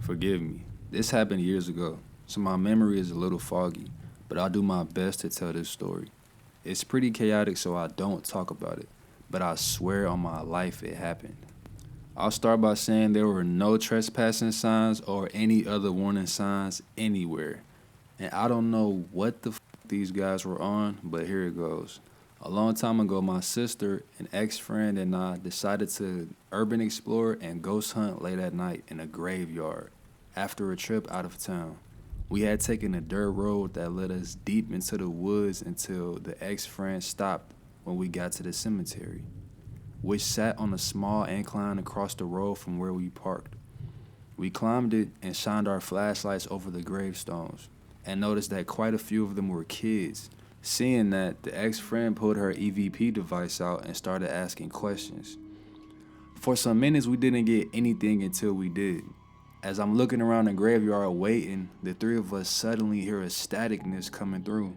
Forgive me. This happened years ago, so my memory is a little foggy, but I'll do my best to tell this story. It's pretty chaotic, so I don't talk about it, but I swear on my life it happened. I'll start by saying there were no trespassing signs or any other warning signs anywhere. And I don't know what the these guys were on, but here it goes. A long time ago, my sister, an ex friend, and I decided to urban explore and ghost hunt late at night in a graveyard after a trip out of town. We had taken a dirt road that led us deep into the woods until the ex friend stopped when we got to the cemetery, which sat on a small incline across the road from where we parked. We climbed it and shined our flashlights over the gravestones and noticed that quite a few of them were kids. Seeing that, the ex-friend pulled her EVP device out and started asking questions. For some minutes, we didn't get anything until we did. As I'm looking around the graveyard waiting, the three of us suddenly hear a staticness coming through,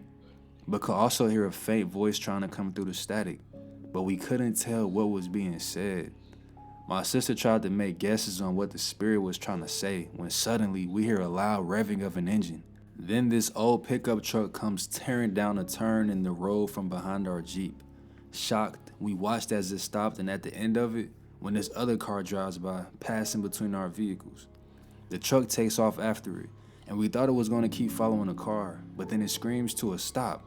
but could also hear a faint voice trying to come through the static, but we couldn't tell what was being said. My sister tried to make guesses on what the spirit was trying to say when suddenly we hear a loud revving of an engine. Then this old pickup truck comes tearing down a turn in the road from behind our Jeep. Shocked, we watched as it stopped, and at the end of it, when this other car drives by, passing between our vehicles. The truck takes off after it, and we thought it was going to keep following the car, but then it screams to a stop.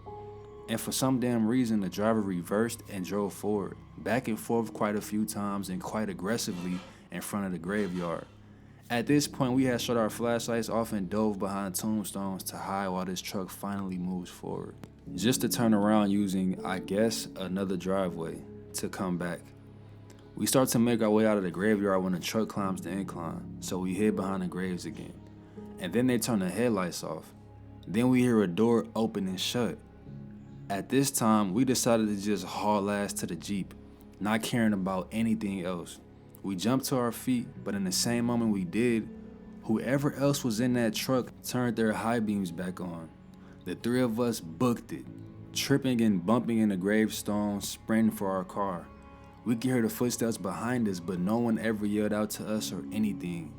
And for some damn reason, the driver reversed and drove forward, back and forth quite a few times and quite aggressively in front of the graveyard. At this point, we had shut our flashlights off and dove behind tombstones to hide while this truck finally moves forward, just to turn around using, I guess, another driveway to come back. We start to make our way out of the graveyard when the truck climbs the incline, so we hid behind the graves again. And then they turn the headlights off. Then we hear a door open and shut. At this time, we decided to just haul ass to the Jeep, not caring about anything else. We jumped to our feet, but in the same moment we did, whoever else was in that truck turned their high beams back on. The three of us booked it, tripping and bumping in the gravestones, sprinting for our car. We could hear the footsteps behind us, but no one ever yelled out to us or anything.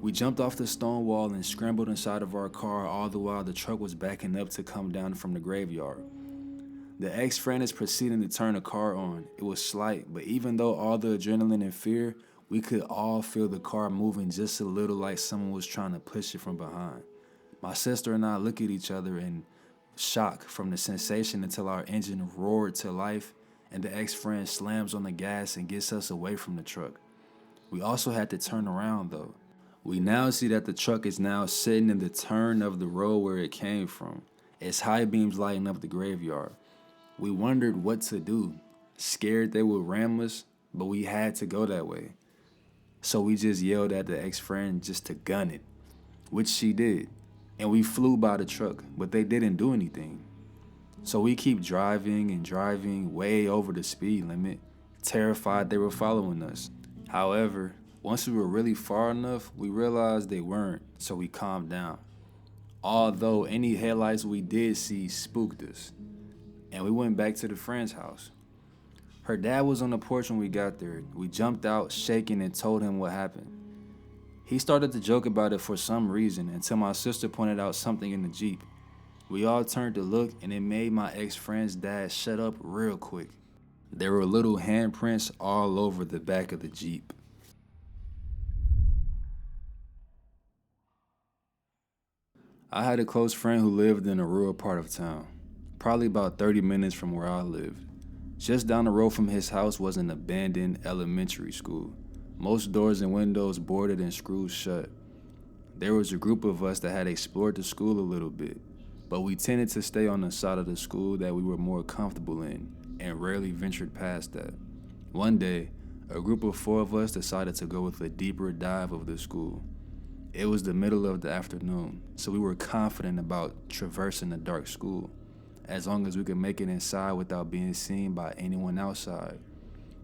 We jumped off the stone wall and scrambled inside of our car, all the while the truck was backing up to come down from the graveyard. The ex-friend is proceeding to turn the car on. It was slight, but even though all the adrenaline and fear, we could all feel the car moving just a little, like someone was trying to push it from behind. My sister and I look at each other in shock from the sensation until our engine roared to life and the ex-friend slams on the gas and gets us away from the truck. We also had to turn around though. We now see that the truck is now sitting in the turn of the road where it came from. Its high beams lighting up the graveyard. We wondered what to do, scared they would ram us, but we had to go that way. So we just yelled at the ex-friend just to gun it, which she did. And we flew by the truck, but they didn't do anything. So we keep driving and driving way over the speed limit, terrified they were following us. However, once we were really far enough, we realized they weren't, so we calmed down. Although any headlights we did see spooked us. And we went back to the friend's house. Her dad was on the porch when we got there. We jumped out, shaking, and told him what happened. He started to joke about it for some reason until my sister pointed out something in the Jeep. We all turned to look, and it made my ex-friend's dad shut up real quick. There were little handprints all over the back of the Jeep. I had a close friend who lived in a rural part of town, probably about 30 minutes from where I lived. Just down the road from his house was an abandoned elementary school. Most doors and windows boarded and screwed shut. There was a group of us that had explored the school a little bit, but we tended to stay on the side of the school that we were more comfortable in and rarely ventured past that. One day, a group of 4 of us decided to go with a deeper dive of the school. It was the middle of the afternoon, so we were confident about traversing the dark school, as long as we could make it inside without being seen by anyone outside.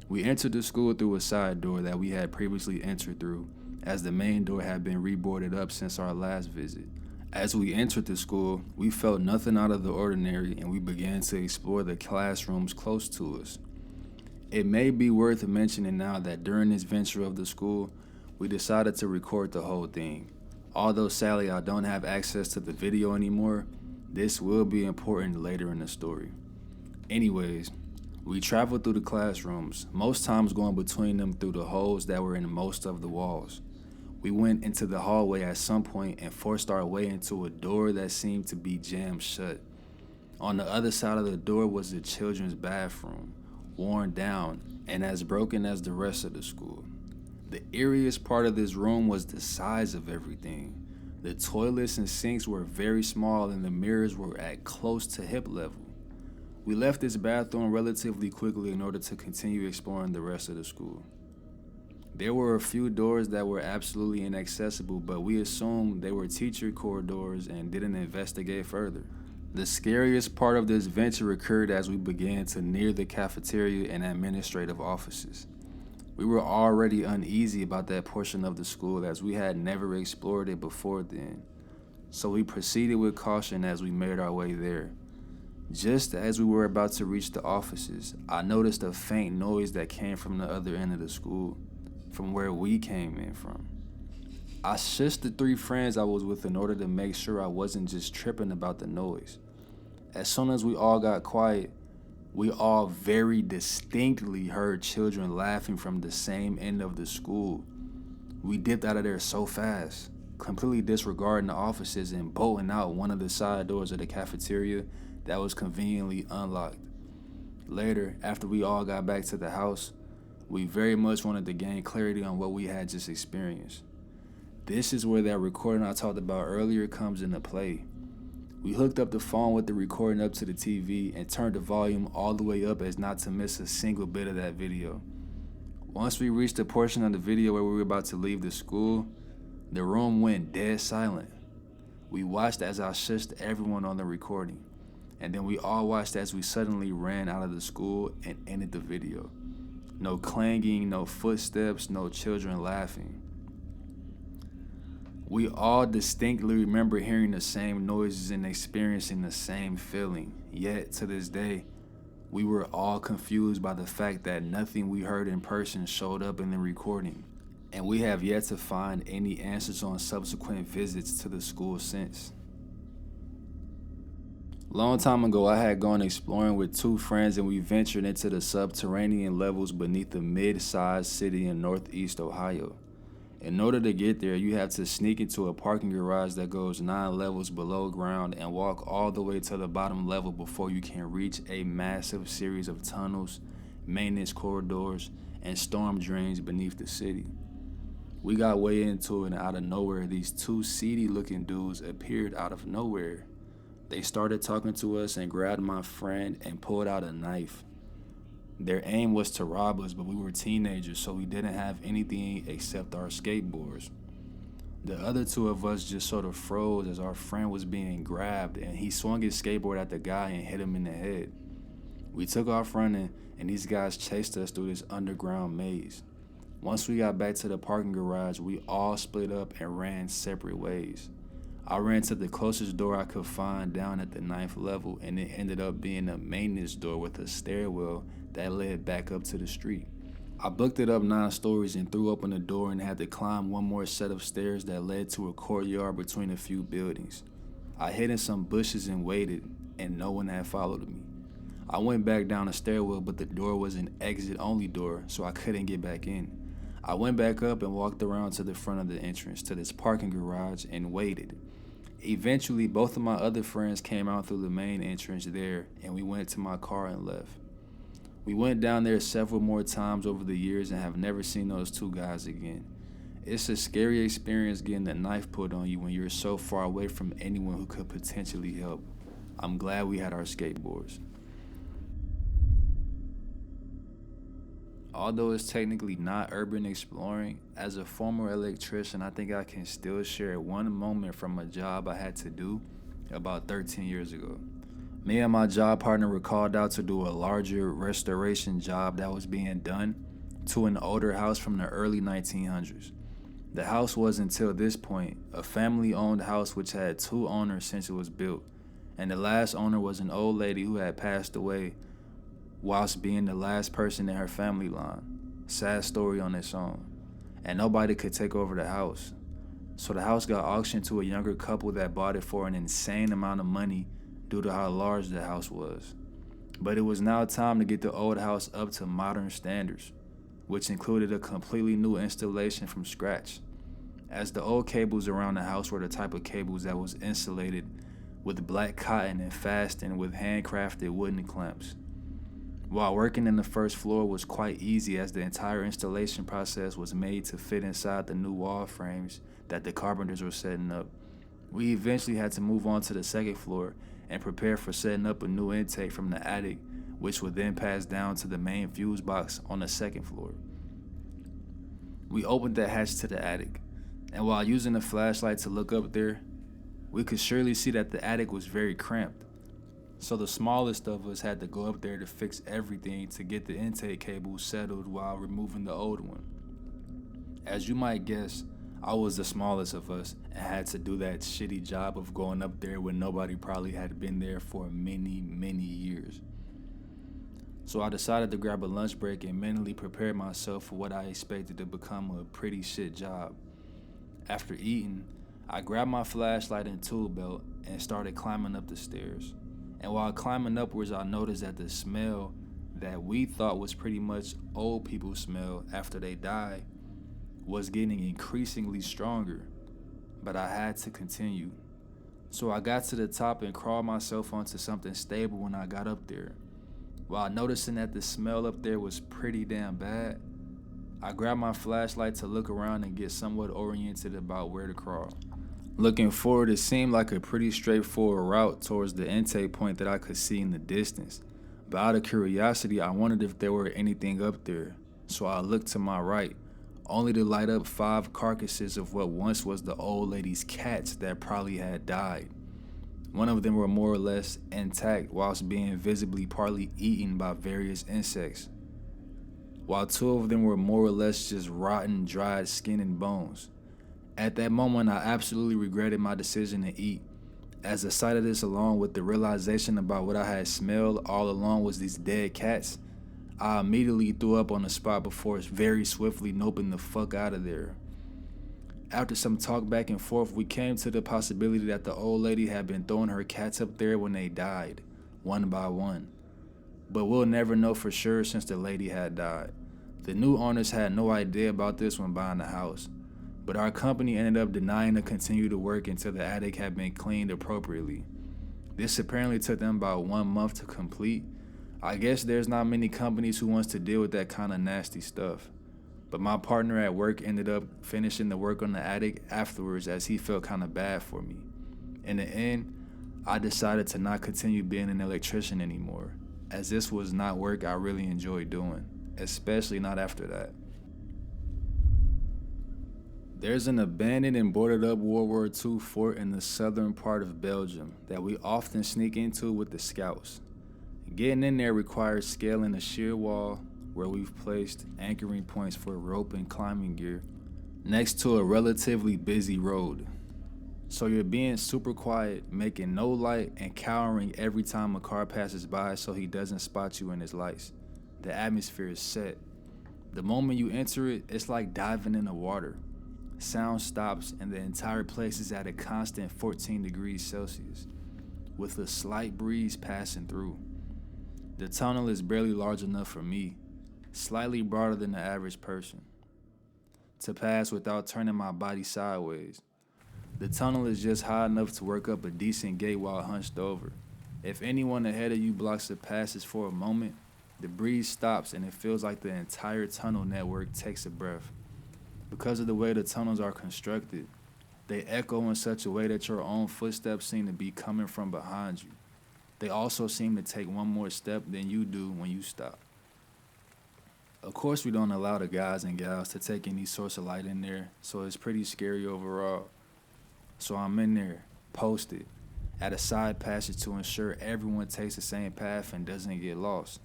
We entered the school through a side door that we had previously entered through, as the main door had been reboarded up since our last visit. As we entered the school, we felt nothing out of the ordinary, and we began to explore the classrooms close to us. It may be worth mentioning now that during this venture of the school, we decided to record the whole thing. Although sadly I don't have access to the video anymore, this will be important later in the story. Anyways, we traveled through the classrooms, most times going between them through the holes that were in most of the walls. We went into the hallway at some point and forced our way into a door that seemed to be jammed shut. On the other side of the door was the children's bathroom, worn down and as broken as the rest of the school. The eeriest part of this room was the size of everything. The toilets and sinks were very small and the mirrors were at close to hip level. We left this bathroom relatively quickly in order to continue exploring the rest of the school. There were a few doors that were absolutely inaccessible, but we assumed they were teacher corridors and didn't investigate further. The scariest part of this venture occurred as we began to near the cafeteria and administrative offices. We were already uneasy about that portion of the school as we had never explored it before then, so we proceeded with caution as we made our way there. Just as we were about to reach the offices, I noticed a faint noise that came from the other end of the school, from where we came in from. I shushed the 3 friends I was with in order to make sure I wasn't just tripping about the noise. As soon as we all got quiet, we all very distinctly heard children laughing from the same end of the school. We dipped out of there so fast, completely disregarding the offices and bolting out one of the side doors of the cafeteria that was conveniently unlocked. Later, after we all got back to the house, we very much wanted to gain clarity on what we had just experienced. This is where that recording I talked about earlier comes into play. We hooked up the phone with the recording up to the TV and turned the volume all the way up as not to miss a single bit of that video. Once we reached the portion of the video where we were about to leave the school, the room went dead silent. We watched as I shushed everyone on the recording, and then we all watched as we suddenly ran out of the school and ended the video. No clanging, no footsteps, no children laughing. We all distinctly remember hearing the same noises and experiencing the same feeling. Yet, to this day, we were all confused by the fact that nothing we heard in person showed up in the recording, and we have yet to find any answers on subsequent visits to the school since. Long time ago, I had gone exploring with 2 friends and we ventured into the subterranean levels beneath a mid-sized city in northeast Ohio. In order to get there, you have to sneak into a parking garage that goes 9 levels below ground and walk all the way to the bottom level before you can reach a massive series of tunnels, maintenance corridors, and storm drains beneath the city. We got way into it and out of nowhere, these 2 seedy-looking dudes appeared out of nowhere. They started talking to us and grabbed my friend and pulled out a knife. Their aim was to rob us, but we were teenagers, so we didn't have anything except our skateboards. The other 2 of us just sort of froze as our friend was being grabbed, and he swung his skateboard at the guy and hit him in the head. We took off running, and these guys chased us through this underground maze. Once we got back to the parking garage, we all split up and ran separate ways. I ran to the closest door I could find down at the 9th level, and it ended up being a maintenance door with a stairwell that led back up to the street. I booked it up 9 stories and threw open the door and had to climb one more set of stairs that led to a courtyard between a few buildings. I hid in some bushes and waited, and no one had followed me. I went back down the stairwell, but the door was an exit-only door, so I couldn't get back in. I went back up and walked around to the front of the entrance to this parking garage and waited. Eventually, both of my other friends came out through the main entrance there, and we went to my car and left. We went down there several more times over the years and have never seen those 2 guys again. It's a scary experience getting a knife put on you when you're so far away from anyone who could potentially help. I'm glad we had our skateboards. Although it's technically not urban exploring, as a former electrician, I think I can still share one moment from a job I had to do about 13 years ago. Me and my job partner were called out to do a larger restoration job that was being done to an older house from the early 1900s. The house was, until this point, a family-owned house which had 2 owners since it was built, and the last owner was an old lady who had passed away whilst being the last person in her family line. Sad story on its own. And nobody could take over the house. So the house got auctioned to a younger couple that bought it for an insane amount of money due to how large the house was. But it was now time to get the old house up to modern standards, which included a completely new installation from scratch, as the old cables around the house were the type of cables that was insulated with black cotton and fastened with handcrafted wooden clamps. While working in the first floor was quite easy as the entire installation process was made to fit inside the new wall frames that the carpenters were setting up, we eventually had to move on to the second floor and prepare for setting up a new intake from the attic, which would then pass down to the main fuse box on the second floor. We opened the hatch to the attic, and while using a flashlight to look up there, we could surely see that the attic was very cramped. So the smallest of us had to go up there to fix everything to get the intake cable settled while removing the old one. As you might guess, I was the smallest of us and had to do that shitty job of going up there when nobody probably had been there for many, many years. So I decided to grab a lunch break and mentally prepare myself for what I expected to become a pretty shit job. After eating, I grabbed my flashlight and tool belt and started climbing up the stairs. And while climbing upwards, I noticed that the smell that we thought was pretty much old people's smell after they died was getting increasingly stronger, but I had to continue. So I got to the top and crawled myself onto something stable when I got up there. While noticing that the smell up there was pretty damn bad, I grabbed my flashlight to look around and get somewhat oriented about where to crawl. Looking forward, it seemed like a pretty straightforward route towards the intake point that I could see in the distance. But out of curiosity, I wondered if there were anything up there. So I looked to my right, only to light up 5 carcasses of what once was the old lady's cats that probably had died. One of them were more or less intact whilst being visibly partly eaten by various insects, while 2 of them were more or less just rotten, dried skin and bones. At that moment, I absolutely regretted my decision to eat, as the sight of this along with the realization about what I had smelled all along was these dead cats, I immediately threw up on the spot before very swiftly noping the fuck out of there. After some talk back and forth, we came to the possibility that the old lady had been throwing her cats up there when they died, one by one. But we'll never know for sure since the lady had died. The new owners had no idea about this when buying the house, but our company ended up denying to continue to work until the attic had been cleaned appropriately. This apparently took them about 1 month to complete. I guess there's not many companies who wants to deal with that kind of nasty stuff. But my partner at work ended up finishing the work on the attic afterwards as he felt kind of bad for me. In the end, I decided to not continue being an electrician anymore, as this was not work I really enjoyed doing, especially not after that. There's an abandoned and boarded up World War II fort in the southern part of Belgium that we often sneak into with the scouts. Getting in there requires scaling a sheer wall where we've placed anchoring points for rope and climbing gear next to a relatively busy road. So you're being super quiet, making no light, and cowering every time a car passes by so he doesn't spot you in his lights. The atmosphere is set. The moment you enter it, it's like diving in the water. Sound stops and the entire place is at a constant 14 degrees Celsius, with a slight breeze passing through. The tunnel is barely large enough for me, slightly broader than the average person, to pass without turning my body sideways. The tunnel is just high enough to work up a decent gate while hunched over. If anyone ahead of you blocks the passage for a moment, the breeze stops and it feels like the entire tunnel network takes a breath. Because of the way the tunnels are constructed, they echo in such a way that your own footsteps seem to be coming from behind you. They also seem to take one more step than you do when you stop. Of course, we don't allow the guys and gals to take any source of light in there, so it's pretty scary overall. So I'm in there, posted, at a side passage to ensure everyone takes the same path and doesn't get lost.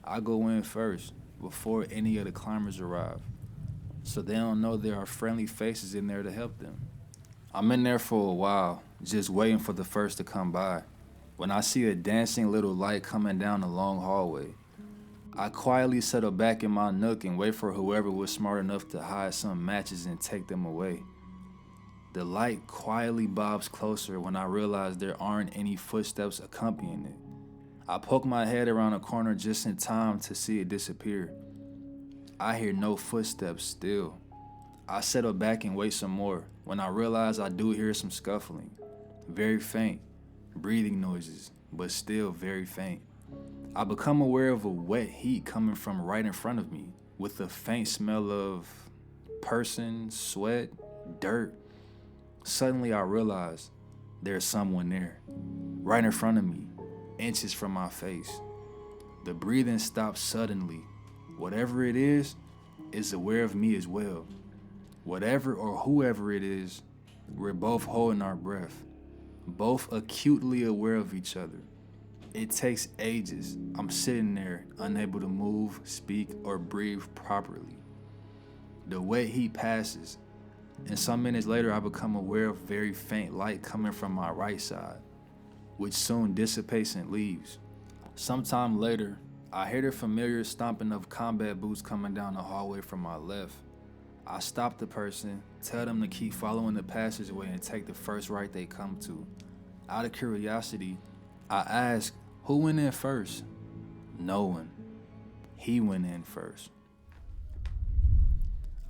I go in first, before any of the climbers arrive, so they don't know there are friendly faces in there to help them. I'm in there for a while, just waiting for the first to come by, when I see a dancing little light coming down the long hallway. I quietly settle back in my nook and wait for whoever was smart enough to hide some matches and take them away. The light quietly bobs closer when I realize there aren't any footsteps accompanying it. I poke my head around a corner just in time to see it disappear. I hear no footsteps still. I settle back and wait some more when I realize I do hear some scuffling. Very faint, breathing noises, but still very faint. I become aware of a wet heat coming from right in front of me, with a faint smell of person, sweat, dirt. Suddenly I realize there's someone there, right in front of me, inches from my face. The breathing stops suddenly. Whatever it is aware of me as well. Whatever or whoever it is, we're both holding our breath, both acutely aware of each other. It takes ages. I'm sitting there, unable to move, speak, or breathe properly. The wet heat passes, and some minutes later I become aware of very faint light coming from my right side, which soon dissipates and leaves. Sometime later, I hear the familiar stomping of combat boots coming down the hallway from my left. I stop the person, tell them to keep following the passageway and take the first right they come to. Out of curiosity, I ask, who went in first? No one. He went in first.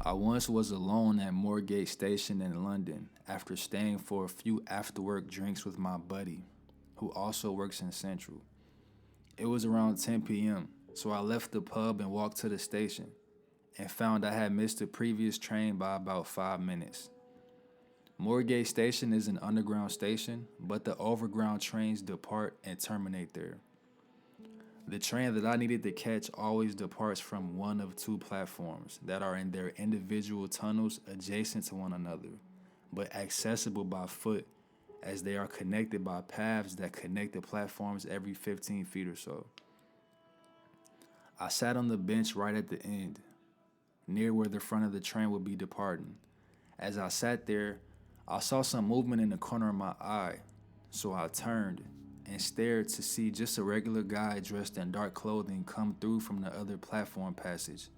I once was alone at Moorgate Station in London after staying for a few after-work drinks with my buddy, who also works in Central. It was around 10 p.m., so I left the pub and walked to the station and found I had missed the previous train by about 5 minutes. Moorgate Station is an underground station, but the overground trains depart and terminate there. The train that I needed to catch always departs from one of two platforms that are in their individual tunnels adjacent to one another, but accessible by foot as they are connected by paths that connect the platforms every 15 feet or so. I sat on the bench right at the end, near where the front of the train would be departing. As I sat there, I saw some movement in the corner of my eye, so I turned and stared to see just a regular guy dressed in dark clothing come through from the other platform passage,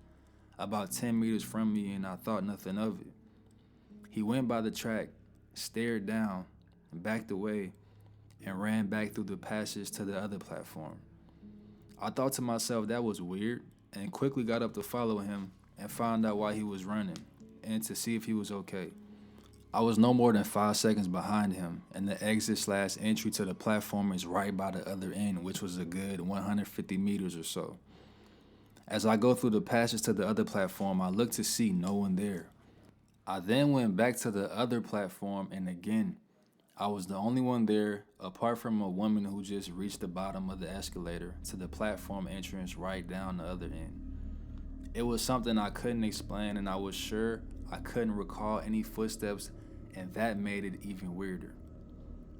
about 10 meters from me, and I thought nothing of it. He went by the track, stared down, backed away, and ran back through the passage to the other platform. I thought to myself that was weird, and quickly got up to follow him and found out why he was running, and to see if he was okay. I was no more than 5 seconds behind him, and the exit/entry to the platform is right by the other end, which was a good 150 meters or so. As I go through the passage to the other platform, I look to see no one there. I then went back to the other platform, and again, I was the only one there, apart from a woman who just reached the bottom of the escalator to the platform entrance right down the other end. It was something I couldn't explain, and I was sure I couldn't recall any footsteps, and that made it even weirder.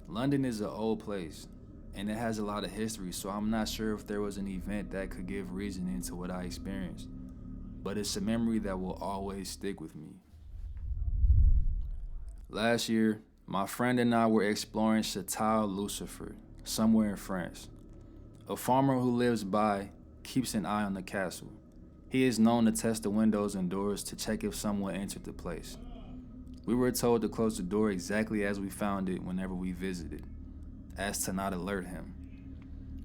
London is an old place, and it has a lot of history, so I'm not sure if there was an event that could give reasoning to what I experienced, but it's a memory that will always stick with me. Last year, my friend and I were exploring Château-Lucifer, somewhere in France. A farmer who lives by keeps an eye on the castle. He is known to test the windows and doors to check if someone entered the place. We were told to close the door exactly as we found it whenever we visited, as to not alert him.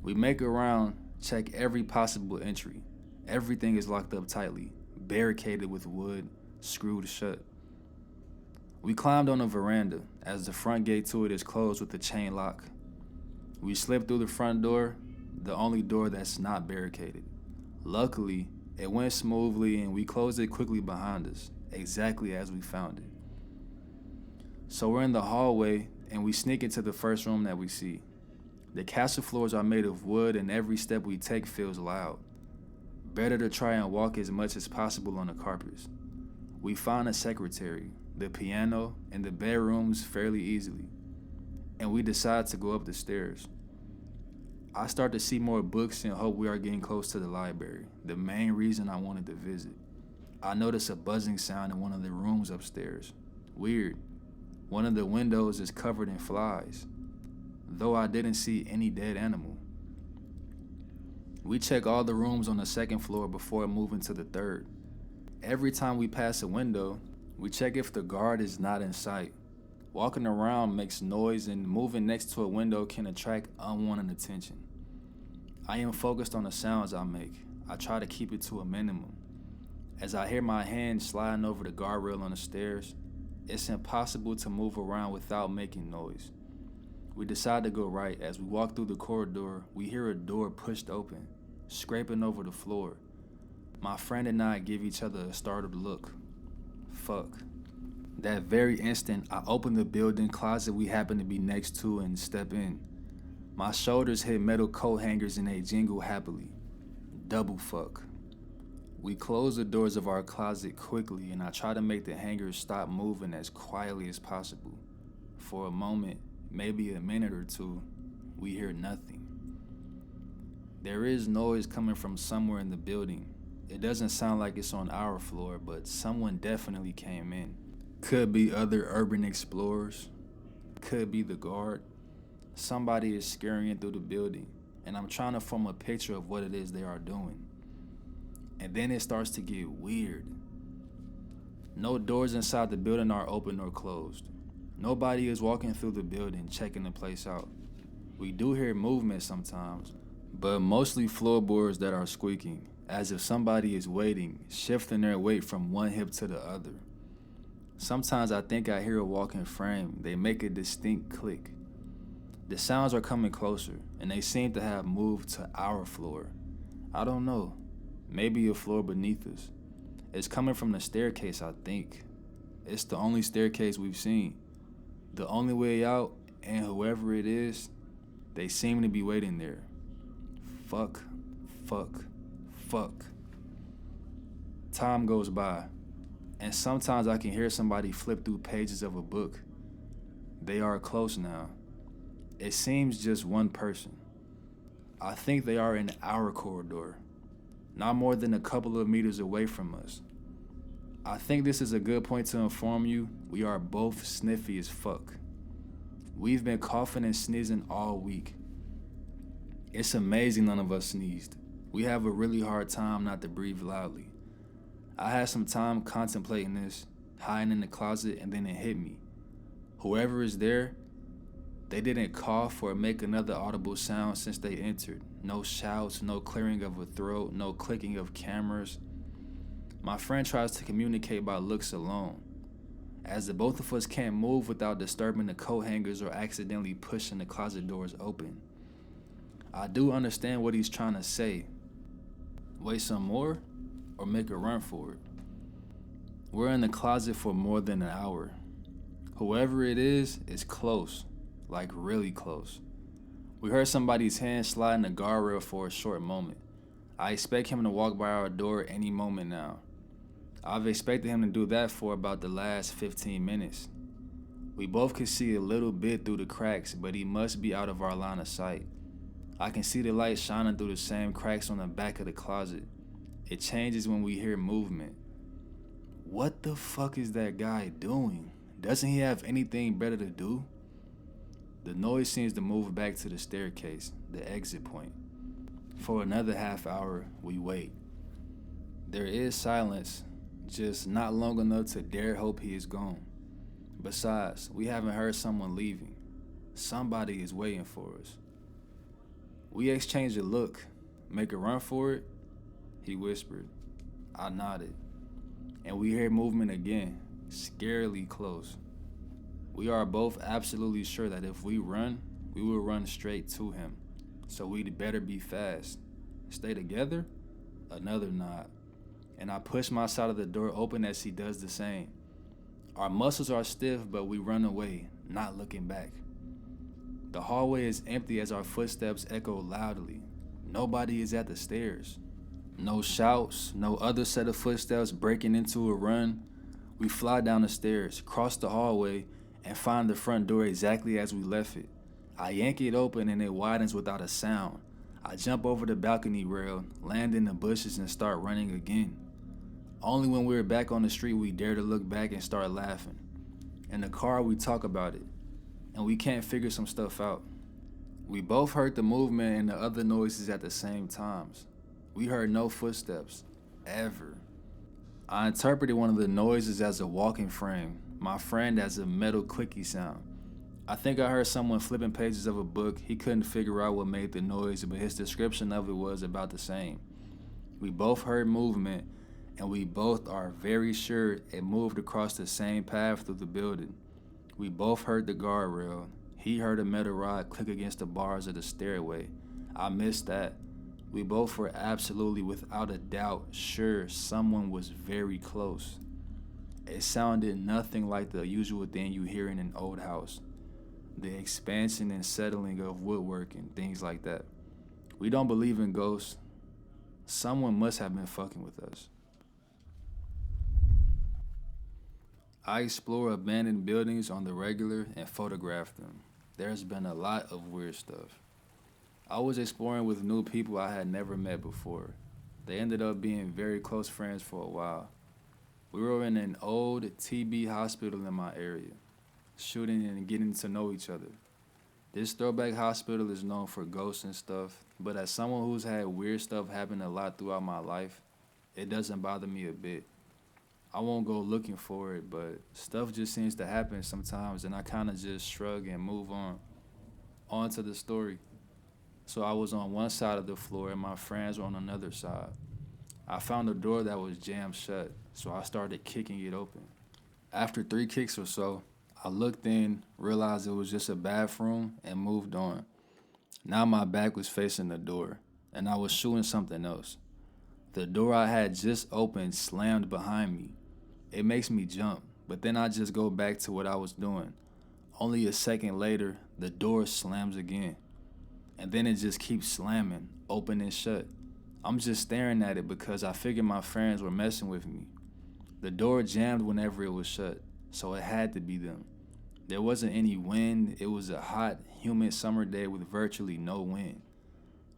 We make a round, check every possible entry. Everything is locked up tightly, barricaded with wood, screwed shut. We climbed on a veranda, as the front gate to it is closed with a chain lock. We slipped through the front door, the only door that's not barricaded. Luckily, it went smoothly and we closed it quickly behind us, exactly as we found it. So we're in the hallway and we sneak into the first room that we see. The castle floors are made of wood and every step we take feels loud. Better to try and walk as much as possible on the carpets. We find a secretary, the piano, and the bedrooms fairly easily, and we decide to go up the stairs. I start to see more books and hope we are getting close to the library, the main reason I wanted to visit. I notice a buzzing sound in one of the rooms upstairs. Weird. One of the windows is covered in flies, though I didn't see any dead animal. We check all the rooms on the second floor before moving to the third. Every time we pass a window, we check if the guard is not in sight. Walking around makes noise, and moving next to a window can attract unwanted attention. I am focused on the sounds I make. I try to keep it to a minimum. As I hear my hand sliding over the guardrail on the stairs, it's impossible to move around without making noise. We decide to go right. As we walk through the corridor, we hear a door pushed open, scraping over the floor. My friend and I give each other a startled look. Fuck. That very instant, I open the built-in closet we happen to be next to and step in. My shoulders hit metal coat hangers and they jingle happily. Double fuck. We close the doors of our closet quickly, and I try to make the hangers stop moving as quietly as possible. For a moment, maybe a minute or two, we hear nothing. There is noise coming from somewhere in the building. It doesn't sound like it's on our floor, but someone definitely came in. Could be other urban explorers. Could be the guard. Somebody is scurrying through the building, and I'm trying to form a picture of what it is they are doing. And then it starts to get weird. No doors inside the building are open or closed. Nobody is walking through the building checking the place out. We do hear movement sometimes, but mostly floorboards that are squeaking, as if somebody is waiting, shifting their weight from one hip to the other. Sometimes I think I hear a walking frame. They make a distinct click. The sounds are coming closer, and they seem to have moved to our floor. I don't know. Maybe a floor beneath us. It's coming from the staircase, I think. It's the only staircase we've seen. The only way out, and whoever it is, they seem to be waiting there. Fuck, fuck, fuck. Time goes by, and sometimes I can hear somebody flip through pages of a book. They are close now. It seems just one person. I think they are in our corridor, not more than a couple of meters away from us. I think this is a good point to inform you, we are both sniffy as fuck. We've been coughing and sneezing all week. It's amazing none of us sneezed. We have a really hard time not to breathe loudly. I had some time contemplating this, hiding in the closet, and then it hit me. Whoever is there, they didn't cough or make another audible sound since they entered. No shouts, no clearing of a throat, no clicking of cameras. My friend tries to communicate by looks alone, as the both of us can't move without disturbing the coat hangers or accidentally pushing the closet doors open. I do understand what he's trying to say. Wait some more, or make a run for it. We're in the closet for more than an hour. Whoever it is close. Like really close. We heard somebody's hand slide in the guardrail for a short moment. I expect him to walk by our door any moment now. I've expected him to do that for about the last 15 minutes. We both can see a little bit through the cracks, but he must be out of our line of sight. I can see the light shining through the same cracks on the back of the closet. It changes when we hear movement. What the fuck is that guy doing? Doesn't he have anything better to do? The noise seems to move back to the staircase, the exit point. For another half hour, we wait. There is silence, just not long enough to dare hope he is gone. Besides, we haven't heard someone leaving. Somebody is waiting for us. We exchange a look. Make a run for it? He whispered. I nodded. And we hear movement again, scarily close. We are both absolutely sure that if we run, we will run straight to him. So we'd better be fast. Stay together? Another nod. And I push my side of the door open as he does the same. Our muscles are stiff, but we run away, not looking back. The hallway is empty as our footsteps echo loudly. Nobody is at the stairs. No shouts, no other set of footsteps breaking into a run. We fly down the stairs, cross the hallway, and find the front door exactly as we left it. I yank it open and it widens without a sound. I jump over the balcony rail, land in the bushes, and start running again. Only when we're back on the street we dare to look back and start laughing. In the car we talk about it, and we can't figure some stuff out. We both heard the movement and the other noises at the same times. We heard no footsteps, ever. I interpreted one of the noises as a walking frame, My friend has a metal clicky sound. I think I heard someone flipping pages of a book. He couldn't figure out what made the noise, but his description of it was about the same. We both heard movement, and we both are very sure it moved across the same path through the building. We both heard the guardrail. He heard a metal rod click against the bars of the stairway. I missed that. We both were absolutely, without a doubt, sure someone was very close. It sounded nothing like the usual thing you hear in an old house. The expansion and settling of woodwork and things like that. We don't believe in ghosts. Someone must have been fucking with us. I explore abandoned buildings on the regular and photograph them. There's been a lot of weird stuff. I was exploring with new people I had never met before. They ended up being very close friends for a while. We were in an old TB hospital in my area, shooting and getting to know each other. This throwback hospital is known for ghosts and stuff, but as someone who's had weird stuff happen a lot throughout my life, it doesn't bother me a bit. I won't go looking for it, but stuff just seems to happen sometimes, and I kind of just shrug and move on to the story. So I was on one side of the floor and my friends were on another side. I found a door that was jammed shut, so I started kicking it open. After 3 kicks or so, I looked in, realized it was just a bathroom, and moved on. Now my back was facing the door, and I was shooting something else. The door I had just opened slammed behind me. It makes me jump, but then I just go back to what I was doing. Only a second later, the door slams again. And then it just keeps slamming, open and shut. I'm just staring at it because I figured my friends were messing with me. The door jammed whenever it was shut, so it had to be them. There wasn't any wind. It was a hot, humid summer day with virtually no wind.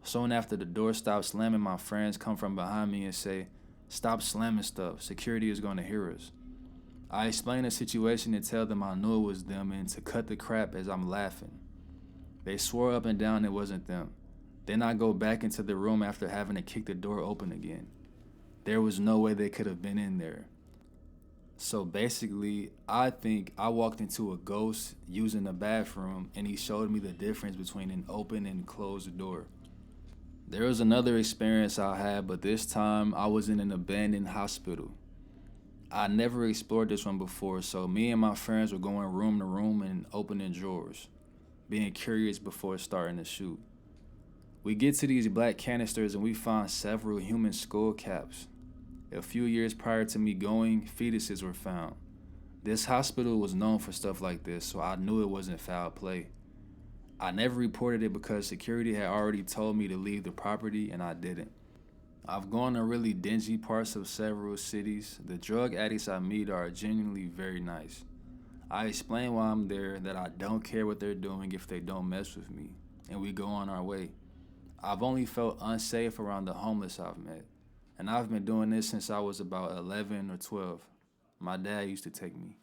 Soon after the door stopped slamming, my friends come from behind me and say, "Stop slamming stuff, security is going to hear us." I explain the situation and tell them I knew it was them and to cut the crap as I'm laughing. They swore up and down it wasn't them. Then I go back into the room after having to kick the door open again. There was no way they could have been in there. So basically, I think I walked into a ghost using the bathroom and he showed me the difference between an open and closed door. There was another experience I had, but this time I was in an abandoned hospital. I never explored this one before, so me and my friends were going room to room and opening drawers, being curious before starting to shoot. We get to these black canisters and we find several human skull caps. A few years prior to me going, fetuses were found. This hospital was known for stuff like this, so I knew it wasn't foul play. I never reported it because security had already told me to leave the property and I didn't. I've gone to really dingy parts of several cities. The drug addicts I meet are genuinely very nice. I explain while I'm there that I don't care what they're doing if they don't mess with me, and we go on our way. I've only felt unsafe around the homeless I've met, and I've been doing this since I was about 11 or 12. My dad used to take me.